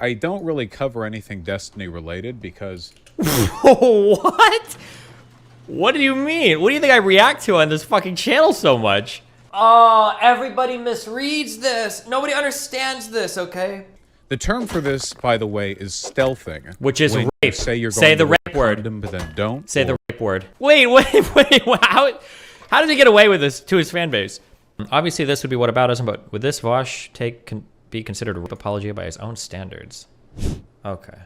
I don't really cover anything Destiny related because... What? What do you mean? What do you think I react to on this fucking channel so much? Oh, everybody misreads this. Nobody understands this, okay? The term for this, by the way, is stealthing. Which is when rape. You say you're going say the to rape word. Them, but then don't. Say the rape word. Wait. How did he get away with this to his fan base? Obviously, this would be whataboutism, but would this Vaush take be considered a rape apology by his own standards? Okay.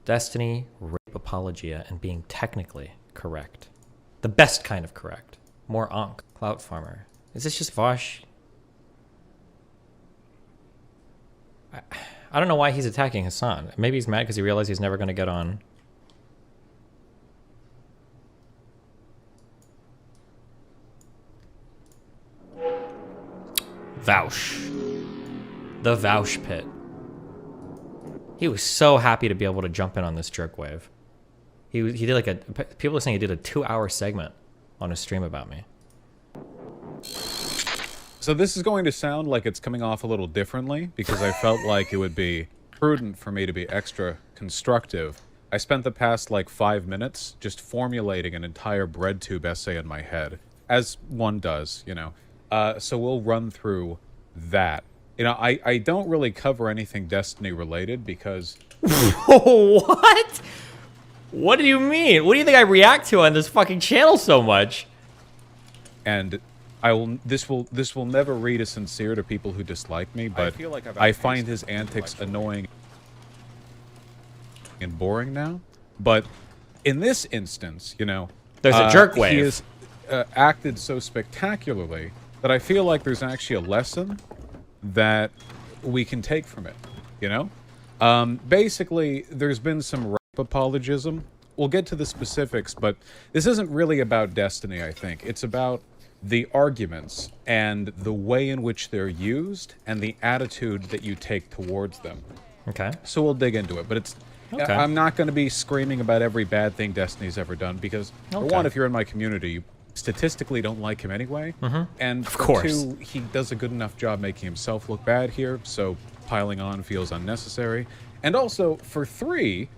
Destiny, rape apologia, and being technically correct. The best kind of correct. More onk. Clout farmer. Is this just Vaush? I don't know why he's attacking Hassan. Maybe he's mad because he realized he's never going to get on. Vaush. The Vaush pit. He was so happy to be able to jump in on this jerk wave. He did like a... People are saying he did a 2-hour segment on a stream about me. So this is going to sound like it's coming off a little differently because I felt like it would be prudent for me to be extra constructive. I spent the past like 5 minutes just formulating an entire bread tube essay in my head, as one does, you know. So we'll run through that. You know, I don't really cover anything Destiny related because... What? What do you mean? What do you think I react to on this fucking channel so much? And this will never read as sincere to people who dislike me, but I find his antics annoying and boring now. But in this instance, you know, there's a jerk wave. He has acted so spectacularly that I feel like there's actually a lesson that we can take from it, you know? Basically, there's been some rape apologism. We'll get to the specifics, but this isn't really about Destiny, I think. It's about the arguments and the way in which they're used and the attitude that you take towards them. Okay. So we'll dig into it, but it's... Okay. I'm not going to be screaming about every bad thing Destiny's ever done because, for one, if you're in my community, you statistically don't like him anyway. And for two, he does a good enough job making himself look bad here, so piling on feels unnecessary. And also, for three,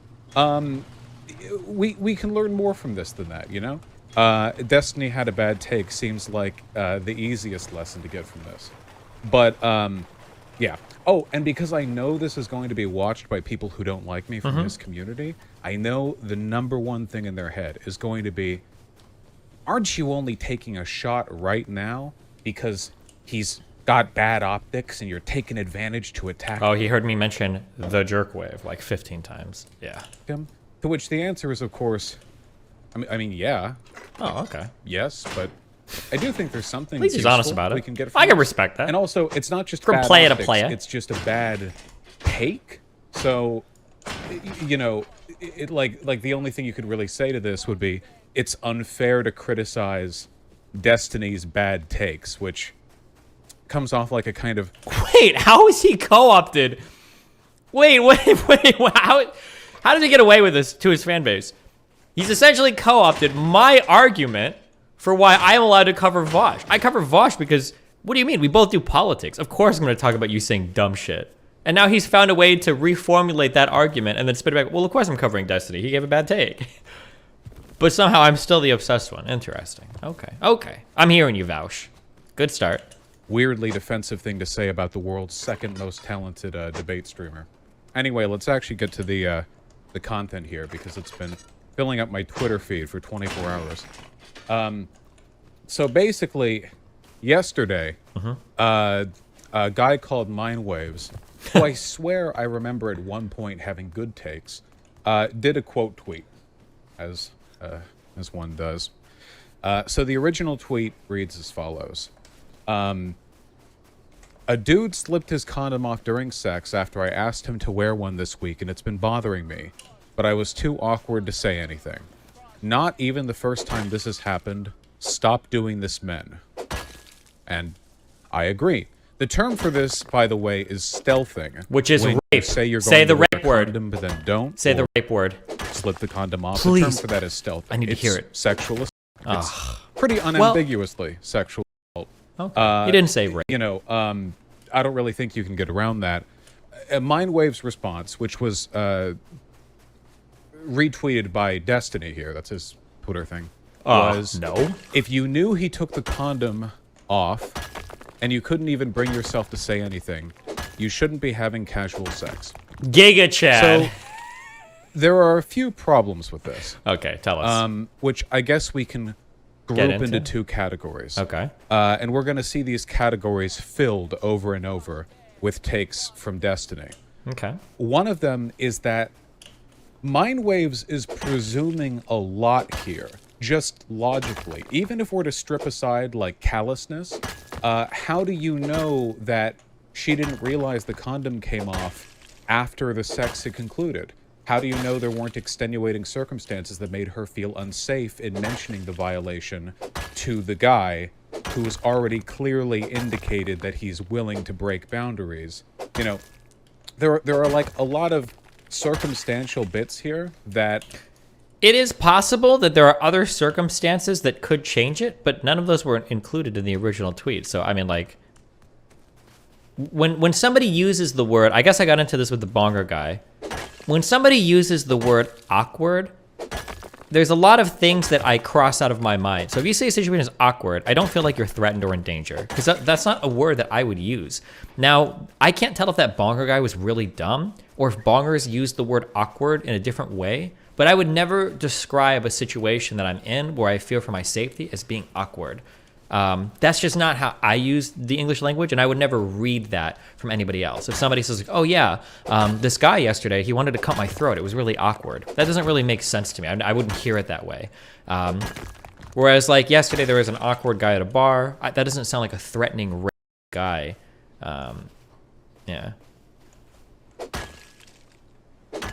we can learn more from this than that, you know? Destiny had a bad take seems like the easiest lesson to get from this. But, yeah. Oh, and because I know this is going to be watched by people who don't like me from this community, I know the #1 thing in their head is going to be, aren't you only taking a shot right now because he's got bad optics and you're taking advantage to attack him? Oh, he heard me mention the jerk wave like 15 times. Yeah. To which the answer is, of course, I mean, yeah. Oh, okay. Yes, but I do think there's something. At least he's honest about it. We can get I can respect that. And also, it's not just from bad player optics, to player. It's just a bad take. So, you know, like the only thing you could really say to this would be it's unfair to criticize Destiny's bad takes, which comes off like a kind of... Wait, how is he co-opted? Wait, how did he get away with this to his fan base? He's essentially co-opted my argument for why I'm allowed to cover Vaush. I cover Vaush because, what do you mean? We both do politics. Of course I'm going to talk about you saying dumb shit. And now he's found a way to reformulate that argument and then spit it back. Well, of course I'm covering Destiny. He gave a bad take. But somehow I'm still the obsessed one. Interesting. Okay. I'm hearing you, Vaush. Good start. Weirdly defensive thing to say about the world's second most talented debate streamer. Anyway, let's actually get to the content here because it's been filling up my Twitter feed for 24 hours. So basically, yesterday, a guy called Mindwaves, who I swear I remember at one point having good takes, did a quote tweet, as one does. So the original tweet reads as follows. A dude slipped his condom off during sex after I asked him to wear one this week, and it's been bothering me, but I was too awkward to say anything. Not even the first time this has happened. Stop doing this, men. And I agree. The term for this, by the way, is stealthing. Which is when rape. Say you're going say the to rape word. Condom, but then don't. Say the rape word. Slip the condom off. Please. The term for that is stealthing. I need to hear it. Sexual assault. It's pretty unambiguously sexual assault. Okay. He didn't say rape. You know, I don't really think you can get around that. Mindwave's response, which was retweeted by Destiny here, that's his Twitter thing, was, no. if you knew he took the condom off and you couldn't even bring yourself to say anything, you shouldn't be having casual sex. Giga Chad. So there are a few problems with this. Okay, tell us. Which I guess we can group into two categories. Okay. And we're going to see these categories filled over and over with takes from Destiny. Okay. One of them is that Mindwaves is presuming a lot here, just logically. Even if we're to strip aside, like, callousness, how do you know that she didn't realize the condom came off after the sex had concluded? How do you know there weren't extenuating circumstances that made her feel unsafe in mentioning the violation to the guy who has already clearly indicated that he's willing to break boundaries? You know, there are like a lot of circumstantial bits here that... It is possible that there are other circumstances that could change it, but none of those were included in the original tweet. So, I mean, like, when somebody uses the word... I guess I got into this with the bonger guy. When somebody uses the word awkward, there's a lot of things that I cross out of my mind. So if you say a situation is awkward, I don't feel like you're threatened or in danger, because that's not a word that I would use. Now, I can't tell if that bonger guy was really dumb or if bongers used the word awkward in a different way, but I would never describe a situation that I'm in where I feel for my safety as being awkward. That's just not how I use the English language, and I would never read that from anybody else. If somebody says, like, oh yeah, this guy yesterday, he wanted to cut my throat, it was really awkward. That doesn't really make sense to me. I wouldn't hear it that way. Whereas, like, yesterday there was an awkward guy at a bar. That doesn't sound like a threatening guy. Yeah.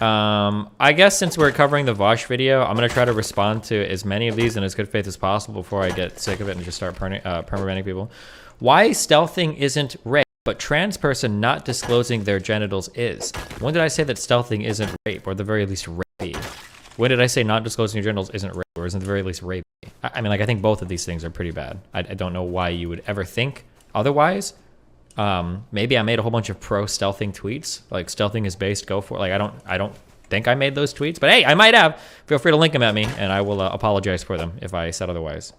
I guess since we're covering the Vaush video, I'm going to try to respond to as many of these in as good faith as possible before I get sick of it and just start permabanning people. Why stealthing isn't rape, but trans person not disclosing their genitals is? When did I say that stealthing isn't rape, or at the very least rapey? When did I say not disclosing your genitals isn't rape, or isn't at the very least rapey? I mean, like, I think both of these things are pretty bad. I don't know why you would ever think otherwise. Maybe I made a whole bunch of pro-stealthing tweets, like stealthing is based, go for it. Like, I don't think I made those tweets, but hey, I might have. Feel free to link them at me, and I will apologize for them if I said otherwise.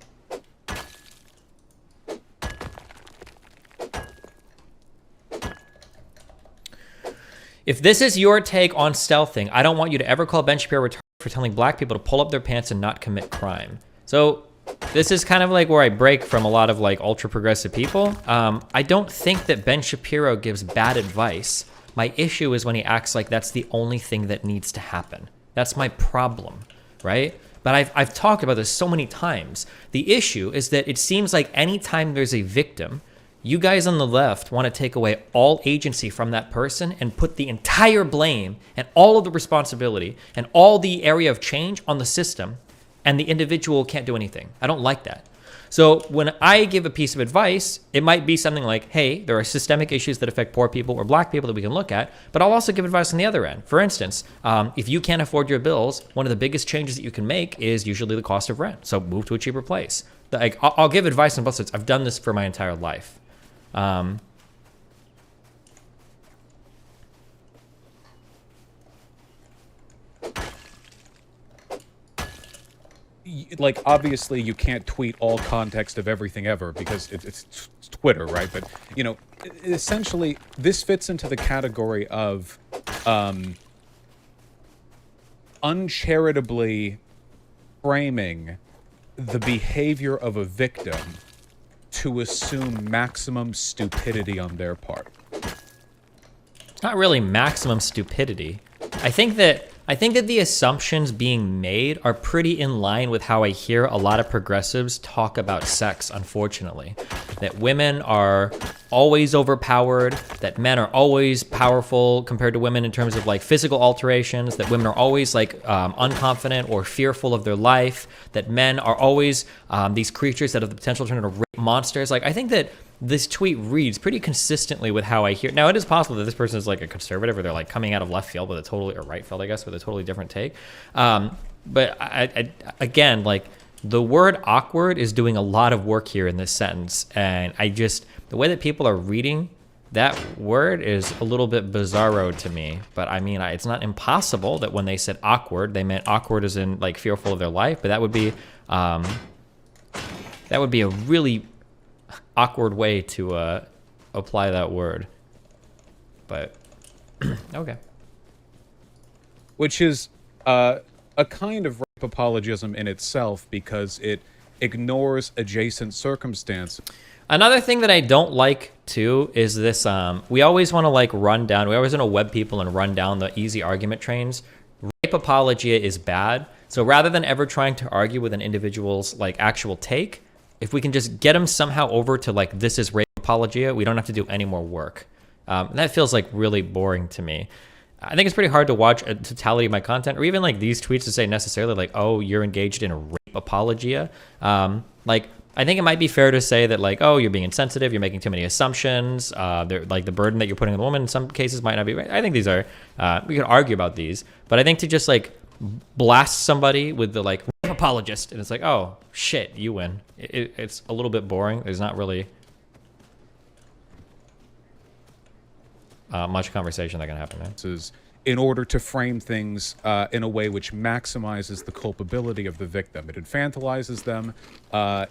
If this is your take on stealthing, I don't want you to ever call Ben Shapiro retarded for telling black people to pull up their pants and not commit crime. So this is kind of like where I break from a lot of like ultra progressive people. I don't think that Ben Shapiro gives bad advice. My issue is when he acts like that's the only thing that needs to happen. That's my problem, right? But I've talked about this so many times. The issue is that it seems like anytime there's a victim, you guys on the left want to take away all agency from that person and put the entire blame and all of the responsibility and all the area of change on the system, and the individual can't do anything. I don't like that. So when I give a piece of advice, it might be something like, hey, there are systemic issues that affect poor people or black people that we can look at, but I'll also give advice on the other end. For instance, if you can't afford your bills, one of the biggest changes that you can make is usually the cost of rent. So move to a cheaper place. Like, I'll give advice on both sides. I've done this for my entire life. Like, obviously you can't tweet all context of everything ever because it's Twitter, right? But, you know, essentially this fits into the category of uncharitably framing the behavior of a victim to assume maximum stupidity on their part. It's not really maximum stupidity. I think that the assumptions being made are pretty in line with how I hear a lot of progressives talk about sex, unfortunately. That women are always overpowered, that men are always powerful compared to women in terms of like physical alterations, that women are always like unconfident or fearful of their life, that men are always these creatures that have the potential to turn into rape monsters. Like, I think that this tweet reads pretty consistently with how I hear. Now, it is possible that this person is like a conservative, or they're like coming out of left field with a totally, or right field, I guess, with a totally different take. But I again, like, the word awkward is doing a lot of work here in this sentence. And the way that people are reading That word is a little bit bizarro to me, but I mean, it's not impossible that when they said awkward, they meant awkward as in like fearful of their life, but that would be a really awkward way to apply that word. But okay. Which is a kind of rape apologism in itself because it ignores adjacent circumstances. Another thing that I don't like too is this. We always want to like run down. We always want to web people and run down the easy argument trains. Rape apologia is bad. So rather than ever trying to argue with an individual's like actual take, if we can just get them somehow over to like this is rape apologia, we don't have to do any more work. And that feels like really boring to me. I think it's pretty hard to watch a totality of my content or even like these tweets to say necessarily like, oh, you're engaged in a rape apologia. Like, I think it might be fair to say that like, oh, you're being insensitive, you're making too many assumptions. Like the burden that you're putting on the woman in some cases might not be right. I think these are, we could argue about these, but I think to just like blast somebody with the like rape apologist and it's like, oh shit, you win. It's a little bit boring. There's not really much conversation that can happen there. In order to frame things in a way which maximizes the culpability of the victim. It infantilizes them.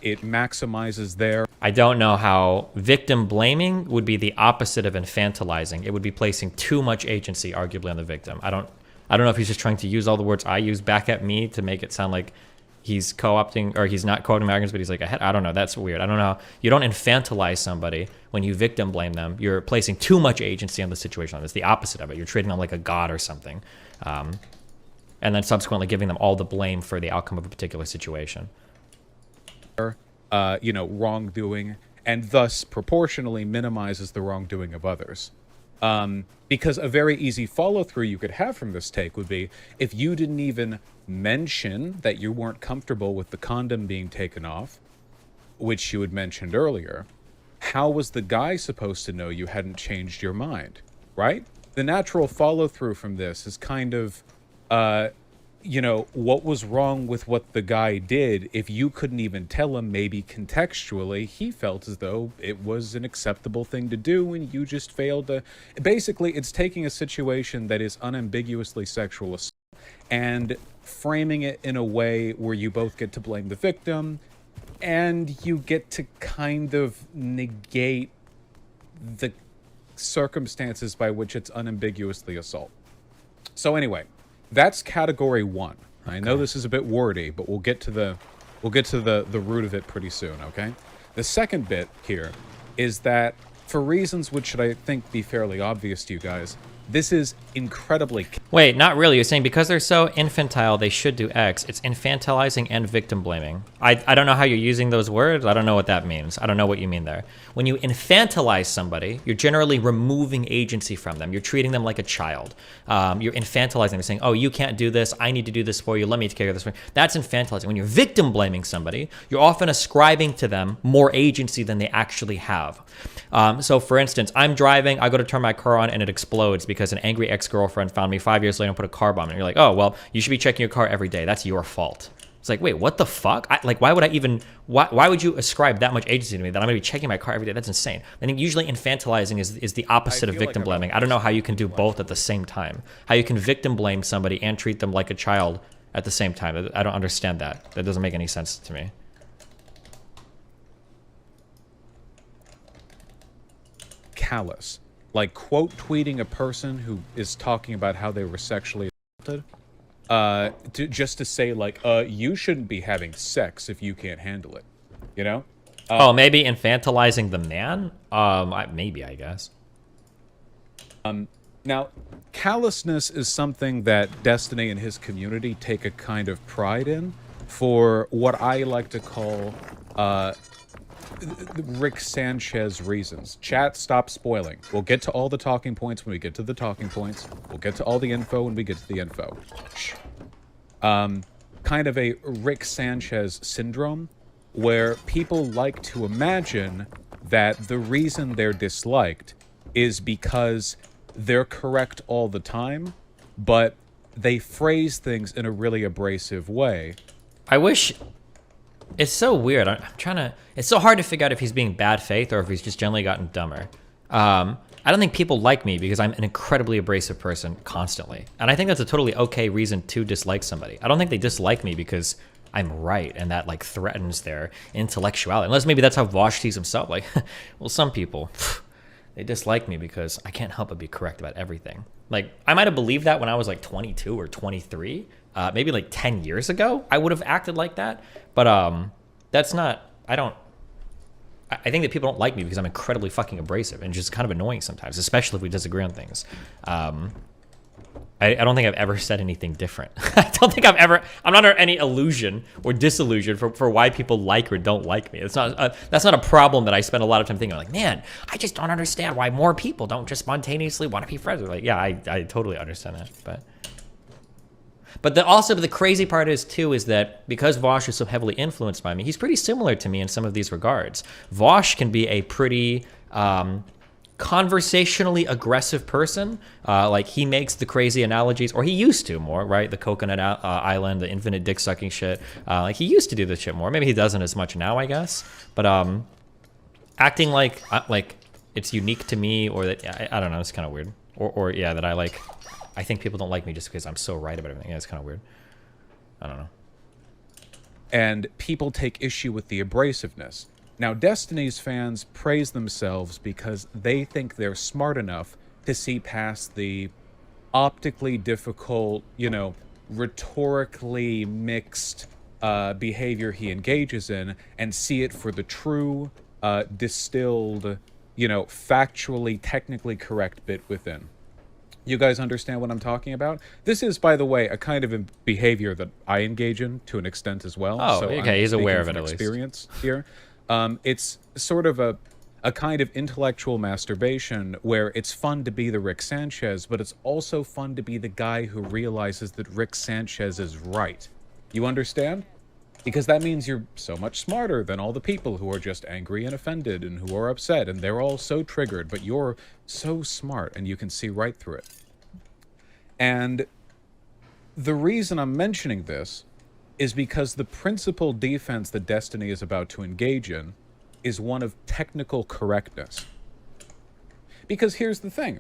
It maximizes their... I don't know how victim blaming would be the opposite of infantilizing. It would be placing too much agency, arguably, on the victim. I don't know if he's just trying to use all the words I use back at me to make it sound like he's co-opting, or he's not co-opting my arguments, but he's like, I don't know, that's weird. I don't know. You don't infantilize somebody when you victim blame them. You're placing too much agency on the situation. It's the opposite of it. You're treating them like a god or something. And then subsequently giving them all the blame for the outcome of a particular situation. Wrongdoing, and thus proportionally minimizes the wrongdoing of others. Because a very easy follow-through you could have from this take would be, if you didn't even mention that you weren't comfortable with the condom being taken off, which you had mentioned earlier, how was the guy supposed to know you hadn't changed your mind, right? The natural follow-through from this is kind of, what was wrong with what the guy did if you couldn't even tell him? Maybe contextually he felt as though it was an acceptable thing to do and you just failed to... Basically, it's taking a situation that is unambiguously sexual assault and framing it in a way where you both get to blame the victim and you get to kind of negate the circumstances by which it's unambiguously assault. So anyway, that's category one. Okay. I know this is a bit wordy, but we'll get to the root of it pretty soon, okay? The second bit here is that for reasons which should, I think, be fairly obvious to you guys, this is incredibly... Wait, not really. You're saying because they're so infantile, they should do X. It's infantilizing and victim blaming. I don't know how you're using those words. I don't know what that means. I don't know what you mean there. When you infantilize somebody, you're generally removing agency from them. You're treating them like a child. You're infantilizing them. You're saying, oh, you can't do this. I need to do this for you. Let me take care of this for you. That's infantilizing. When you're victim blaming somebody, you're often ascribing to them more agency than they actually have. So for instance, I'm driving, I go to turn my car on and it explodes because an angry ex-girlfriend found me 5 years later and put a car bomb in it. And you're like, oh, well, you should be checking your car every day. That's your fault. It's like, wait, what the fuck? Why would I even, why would you ascribe that much agency to me that I'm gonna be checking my car every day? That's insane. I think usually infantilizing is the opposite of victim blaming. I don't know how you can do both at the same time. How you can victim blame somebody and treat them like a child at the same time. I don't understand that. That doesn't make any sense to me. Callous. Like quote tweeting a person who is talking about how they were sexually assaulted, just to say like, you shouldn't be having sex if you can't handle it, you know? Maybe infantilizing the man? Maybe, I guess. Now, callousness is something that Destiny and his community take a kind of pride in for what I like to call, Rick Sanchez reasons. Chat, stop spoiling. We'll get to all the talking points when we get to the talking points. We'll get to all the info when we get to the info. Kind of a Rick Sanchez syndrome, where people like to imagine that the reason they're disliked is because they're correct all the time, but they phrase things in a really abrasive way. I wish... It's so weird. I'm trying to... It's so hard to figure out if he's being bad faith or if he's just generally gotten dumber. I don't think people like me because I'm an incredibly abrasive person constantly. And I think that's a totally okay reason to dislike somebody. I don't think they dislike me because I'm right and that like threatens their intellectuality. Unless maybe that's how Vaush sees himself. Like, well, some people, they dislike me because I can't help but be correct about everything. Like, I might have believed that when I was like 22 or 23, maybe like 10 years ago, I would have acted like that. But that's not, I think that people don't like me because I'm incredibly fucking abrasive and just kind of annoying sometimes, especially if we disagree on things. I don't think I've ever said anything different. I don't think I'm not under any illusion or disillusion for why people like or don't like me. That's not a problem that I spend a lot of time thinking. I'm like, man, I just don't understand why more people don't just spontaneously want to be friends. Like, yeah, I totally understand that. But the crazy part is that because Vaush is so heavily influenced by me, he's pretty similar to me in some of these regards. Vaush can be a pretty conversationally aggressive person. Like, he makes the crazy analogies, or he used to more, right? The Coconut Island, the infinite dick sucking shit. Like, he used to do this shit more. Maybe he doesn't as much now, I guess. But acting like it's unique to me, or that I don't know, it's kind of weird. Or yeah, that I think people don't like me just because I'm so right about everything. Yeah, it's kind of weird. I don't know. And people take issue with the abrasiveness. Now, Destiny's fans praise themselves because they think they're smart enough to see past the optically difficult, rhetorically mixed behavior he engages in and see it for the true, distilled, factually, technically correct bit within. You guys understand what I'm talking about? This is, by the way, a kind of behavior that I engage in to an extent as well. Oh, so okay, he's aware of it at least. Experience here. It's sort of a kind of intellectual masturbation where it's fun to be the Rick Sanchez, but it's also fun to be the guy who realizes that Rick Sanchez is right. You understand? Because that means you're so much smarter than all the people who are just angry and offended and who are upset, and they're all so triggered, but you're so smart and you can see right through it. And the reason I'm mentioning this is because the principal defense that Destiny is about to engage in is one of technical correctness. Because here's the thing.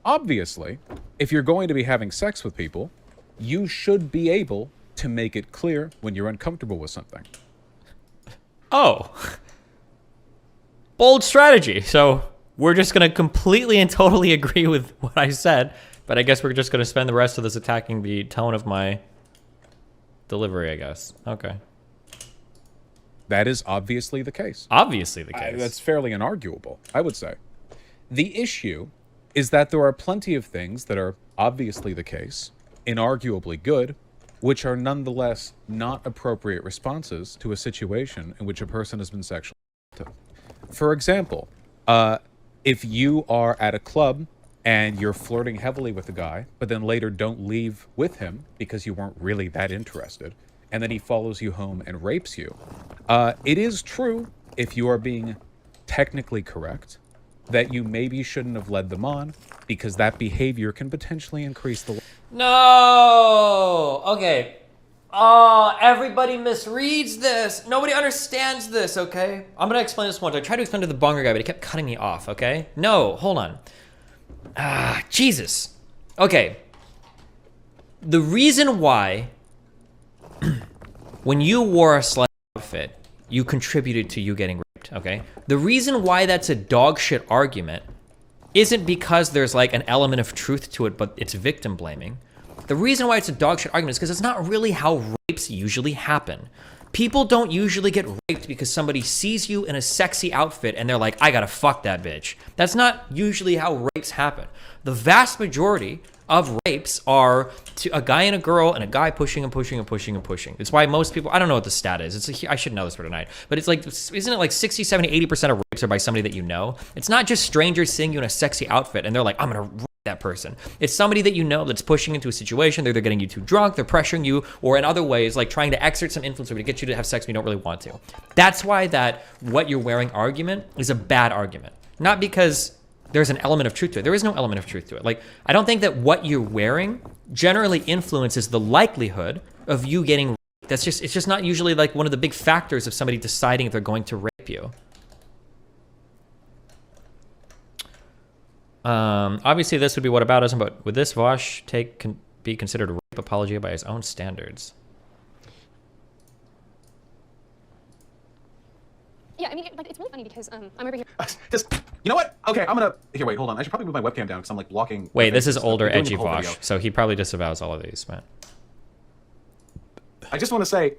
Obviously, if you're going to be having sex with people, you should be able to make it clear when you're uncomfortable with something. Oh. Bold strategy. So we're just going to completely and totally agree with what I said, but I guess we're just going to spend the rest of this attacking the tone of my delivery, I guess. Okay. That is obviously the case. Obviously the case. That's fairly unarguable, I would say. The issue is that there are plenty of things that are obviously the case, inarguably good, which are nonetheless not appropriate responses to a situation in which a person has been sexually assaulted. For example, if you are at a club and you're flirting heavily with a guy, but then later don't leave with him because you weren't really that interested, and then he follows you home and rapes you, it is true, if you are being technically correct, that you maybe shouldn't have led them on, because that behavior can potentially increase the... No! Okay. Oh, everybody misreads this. Nobody understands this, okay? I'm gonna explain this once. I tried to explain to the bonger guy, but he kept cutting me off, okay? No, hold on. Jesus. Okay. The reason why when you wore a slut outfit, you contributed to you getting raped, okay? The reason why that's a dog shit argument isn't because there's like an element of truth to it, but it's victim blaming. The reason why it's a dog shit argument is because it's not really how rapes usually happen. People don't usually get raped because somebody sees you in a sexy outfit and they're like, I gotta fuck that bitch. That's not usually how rapes happen. The vast majority of rapes are to a guy and a girl and a guy pushing and pushing and pushing and pushing. It's why most people, I don't know what the stat is. I should know this for tonight, but it's like, isn't it like 60, 70, 80% of rapes are by somebody that you know? It's not just strangers seeing you in a sexy outfit and they're like, I'm gonna rape that person. It's somebody that you know that's pushing into a situation. They're getting you too drunk, they're pressuring you, or in other ways, like trying to exert some influence over to get you to have sex when you don't really want to. That's why that what you're wearing argument is a bad argument. Not because there's an element of truth to it. There is no element of truth to it. Like, I don't think that what you're wearing generally influences the likelihood of you getting raped. It's just not usually like one of the big factors of somebody deciding if they're going to rape you. Obviously, this would be whataboutism, but would this Vaush take be considered a rape apology by his own standards? Yeah, I mean, like, it's really funny because I'm over here. Just, you know what? Okay, I'm gonna... Here, wait, hold on. I should probably move my webcam down because I'm, like, blocking... Wait, this is older, doing edgy the whole Vaush, video. so he probably disavows all of these, man. I just want to say,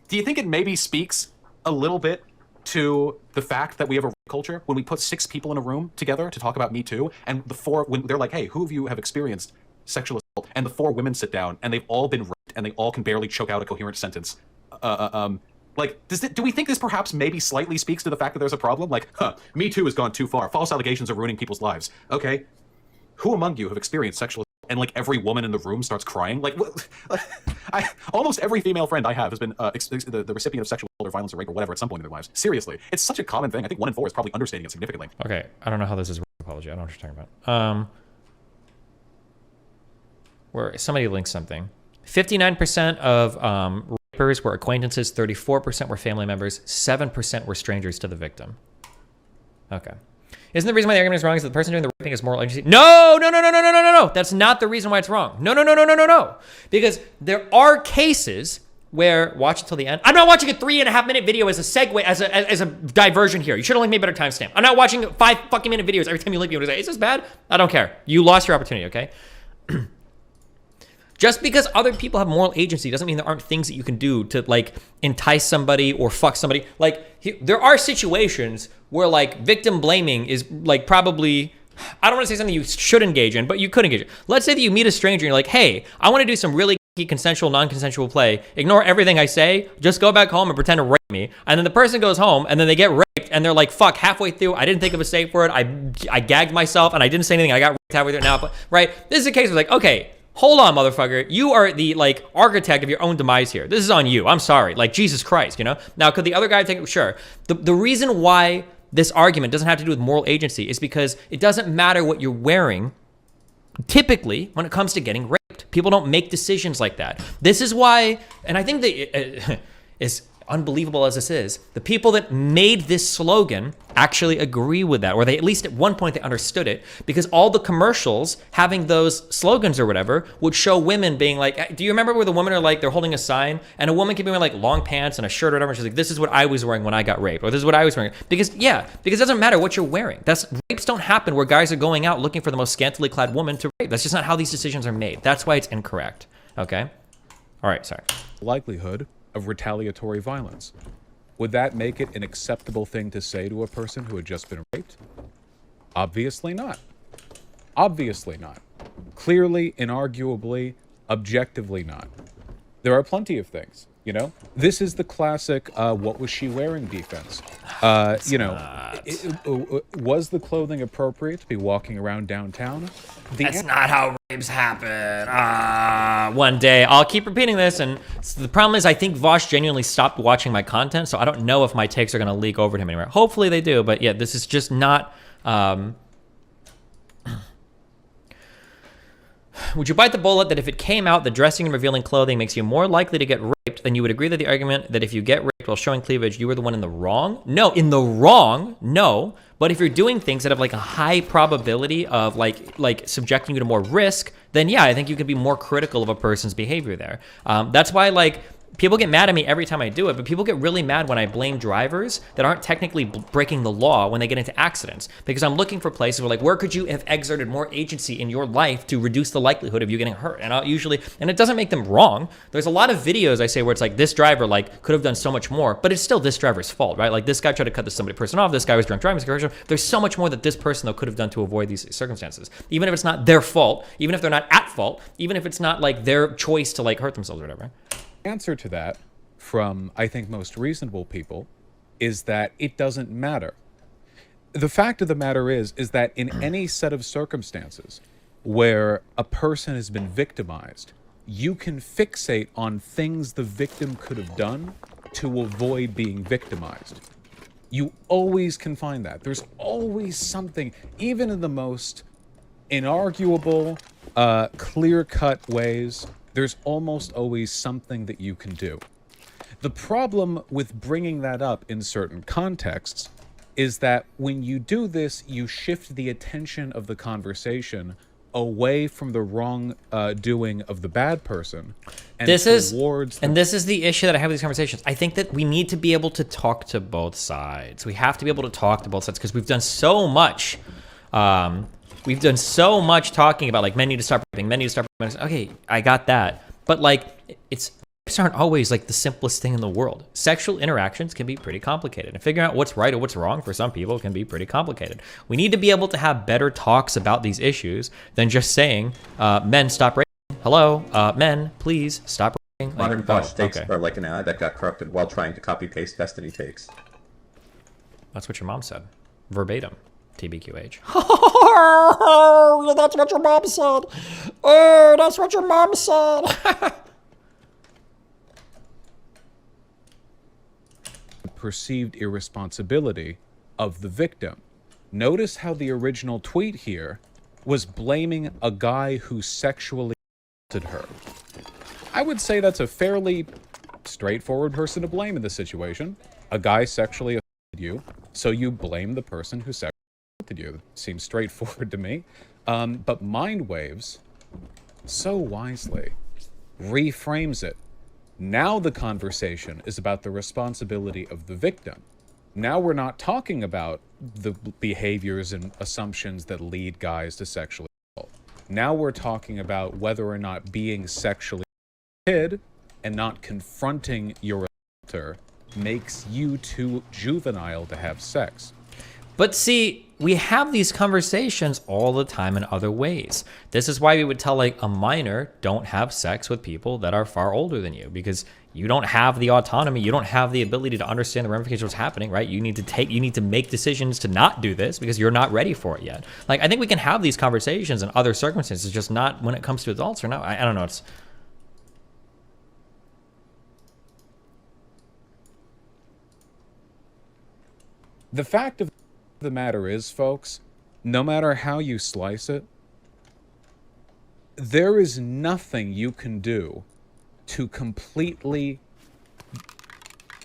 do you think it maybe speaks a little bit to the fact that we have a rape culture when we put 6 people in a room together to talk about Me Too, and when they're like, hey, who of you have experienced sexual assault? And the 4 women sit down, and they've all been raped, and they all can barely choke out a coherent sentence. Like, do we think this perhaps maybe slightly speaks to the fact that there's a problem? Like, Me Too has gone too far. False allegations are ruining people's lives. Okay, who among you have experienced sexual assault? And like every woman in the room starts crying. Like, almost every female friend I have has been the recipient of sexual assault or violence or rape or whatever at some point in their lives. Seriously, it's such a common thing. I think 1 in 4 is probably understating it significantly. Okay, I don't know how this is a rape apology. I don't know what you're talking about. Where somebody linked something. 59% of rapers were acquaintances, 34% were family members, 7% were strangers to the victim. Okay. Isn't the reason why the argument is wrong is that the person doing the raping has moral agency? No. That's not the reason why it's wrong. No. Because there are cases where, watch until the end. I'm not watching a 3.5-minute video as a segue, as a diversion here. You should have linked me a better timestamp. I'm not watching 5 fucking minute videos every time you link me. You say, is this bad? I don't care. You lost your opportunity, okay? Just because other people have moral agency doesn't mean there aren't things that you can do to like entice somebody or fuck somebody. Like there are situations where like victim blaming is like probably, I don't want to say something you should engage in, but you could engage in. Let's say that you meet a stranger and you're like, hey, I want to do some really consensual, non-consensual play. Ignore everything I say. Just go back home and pretend to rape me. And then the person goes home and then they get raped and they're like, fuck, halfway through, I didn't think of a safe word. I gagged myself and I didn't say anything. I got raped halfway through now, right? This is a case where like, okay, hold on, motherfucker. You are the, like, architect of your own demise here. This is on you. I'm sorry. Like, Jesus Christ, you know? Now, could the other guy take it? Sure. The reason why this argument doesn't have to do with moral agency is because it doesn't matter what you're wearing, typically, when it comes to getting raped. People don't make decisions like that. This is why, and I think that is unbelievable as this is, the people that made this slogan actually agree with that, or they at least at one point they understood it, because all the commercials having those slogans or whatever would show women being like, do you remember where the women are like, they're holding a sign and a woman can be wearing like long pants and a shirt or whatever, and she's like, this is what I was wearing when I got raped, or this is what I was wearing, because it doesn't matter what you're wearing. Rapes don't happen where guys are going out looking for the most scantily clad woman to rape. That's just not how these decisions are made. That's why it's incorrect. Okay? All right, sorry. Likelihood of retaliatory violence. Would that make it an acceptable thing to say to a person who had just been raped? Obviously not. Obviously not. Clearly, inarguably, objectively not. There are plenty of things, you know? This is the classic, what was she wearing defense. Was the clothing appropriate to be walking around downtown? That's not how rapes happen. One day. I'll keep repeating this, and the problem is I think Vaush genuinely stopped watching my content, so I don't know if my takes are going to leak over to him anywhere. Hopefully they do, but yeah, this is just not... Would you bite the bullet that if it came out that dressing and revealing clothing makes you more likely to get raped, then you would agree that the argument that if you get raped while showing cleavage, you were the one in the wrong? No, in the wrong, no. But if you're doing things that have like a high probability of like subjecting you to more risk, then yeah, I think you could be more critical of a person's behavior there. That's why like people get mad at me every time I do it, but people get really mad when I blame drivers that aren't technically breaking the law when they get into accidents. Because I'm looking for places where like, where could you have exerted more agency in your life to reduce the likelihood of you getting hurt? And I'll usually, and it doesn't make them wrong. There's a lot of videos I say where it's like, this driver like could have done so much more, but it's still this driver's fault, right? Like this guy tried to cut this person off, this guy was drunk driving. There's so much more that this person though could have done to avoid these circumstances. Even if it's not their fault, even if they're not at fault, even if it's not like their choice to like hurt themselves or whatever. Answer to that from, I think, most reasonable people is that it doesn't matter. The fact of the matter is that in any set of circumstances where a person has been victimized, you can fixate on things the victim could have done to avoid being victimized. You always can find that. There's always something, even in the most inarguable, clear-cut ways, there's almost always something that you can do. The problem with bringing that up in certain contexts is that when you do this, you shift the attention of the conversation away from the wrong doing of the bad person and This is the issue that I have with these conversations. I think that we need to be able to talk to both sides. We have to be able to talk to both sides because we've done so much. We've done so much talking about like men need to stop raping, men need to stop raping. Okay, I got that, but like rapes aren't always like the simplest thing in the world. Sexual interactions can be pretty complicated, and figuring out what's right or what's wrong for some people can be pretty complicated. We need to be able to have better talks about these issues than just saying, men stop raping. Hello, men, please stop raping. Modern like, Vaush takes okay. are like an ad that got corrupted while trying to copy paste Destiny takes. That's what your mom said. Verbatim. TBQH. That's what your mom said. Oh, that's what your mom said. Perceived irresponsibility of the victim. Notice how the original tweet here was blaming a guy who sexually assaulted her. I would say that's a fairly straightforward person to blame in this situation. A guy sexually assaulted you, so you blame the person who sexually assaulted you. It seems straightforward to me. But Mindwaves, so wisely, reframes it. Now the conversation is about the responsibility of the victim. Now we're not talking about the behaviors and assumptions that lead guys to sexually assault. Now we're talking about whether or not being sexually assaulted and not confronting your assaulter makes you too juvenile to have sex. But see, we have these conversations all the time in other ways. This is why we would tell like a minor, don't have sex with people that are far older than you, because you don't have the autonomy, you don't have the ability to understand the ramifications of what's happening, right? You need to make decisions to not do this because you're not ready for it yet. Like, I think we can have these conversations in other circumstances, just not when it comes to adults or not. I don't know. It's the fact of the matter is, folks, no matter how you slice it, there is nothing you can do to completely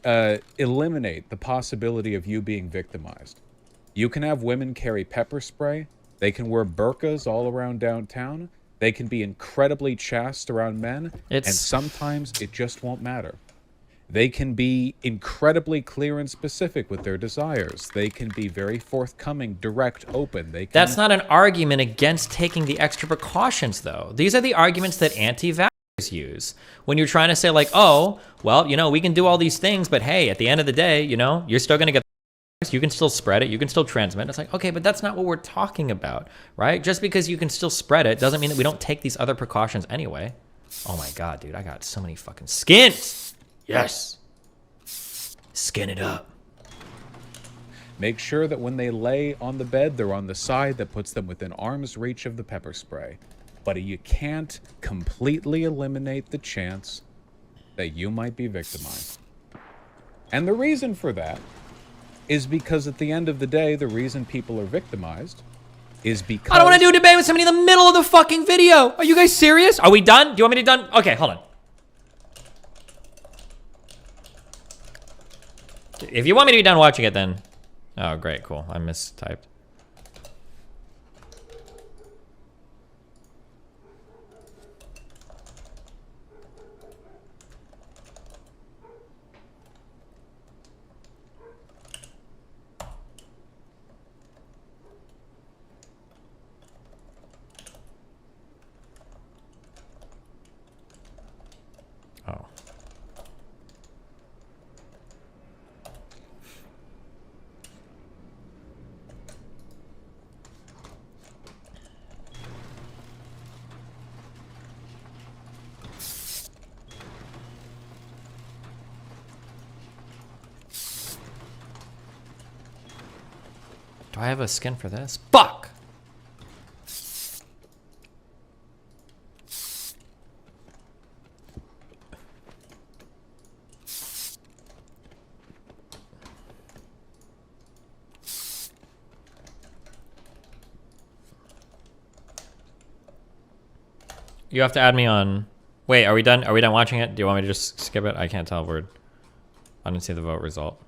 eliminate the possibility of you being victimized. You can have women carry pepper spray. They can wear burqas all around downtown. They can be incredibly chaste around men. And sometimes it just won't matter. They can be incredibly clear and specific with their desires. They can be very forthcoming, direct, open. That's not an argument against taking the extra precautions, though. These are the arguments that anti-vaxxers use. When you're trying to say, like, oh, well, you know, we can do all these things, but hey, at the end of the day, you know, you're still going to get the virus. You can still spread it. You can still transmit. It's like, okay, but that's not what we're talking about, right? Just because you can still spread it doesn't mean that we don't take these other precautions anyway. Oh my God, dude, I got so many fucking skins. Yes. Skin it up. Make sure that when they lay on the bed, they're on the side that puts them within arm's reach of the pepper spray. But you can't completely eliminate the chance that you might be victimized. And the reason for that is because at the end of the day, the reason people are victimized is because... I don't want to do a debate with somebody in the middle of the fucking video. Are you guys serious? Are we done? Do you want me to be done? Okay, hold on. If you want me to be done watching it, then... Oh, great, cool. I mistyped. Oh. Do I have a skin for this? Fuck! You have to add me on... Wait, are we done? Are we done watching it? Do you want me to just skip it? I can't tell if we're... I didn't see the vote result.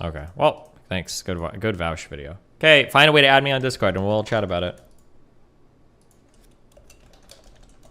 Okay. Well, thanks. Good Vaush video. Okay, find a way to add me on Discord and we'll chat about it.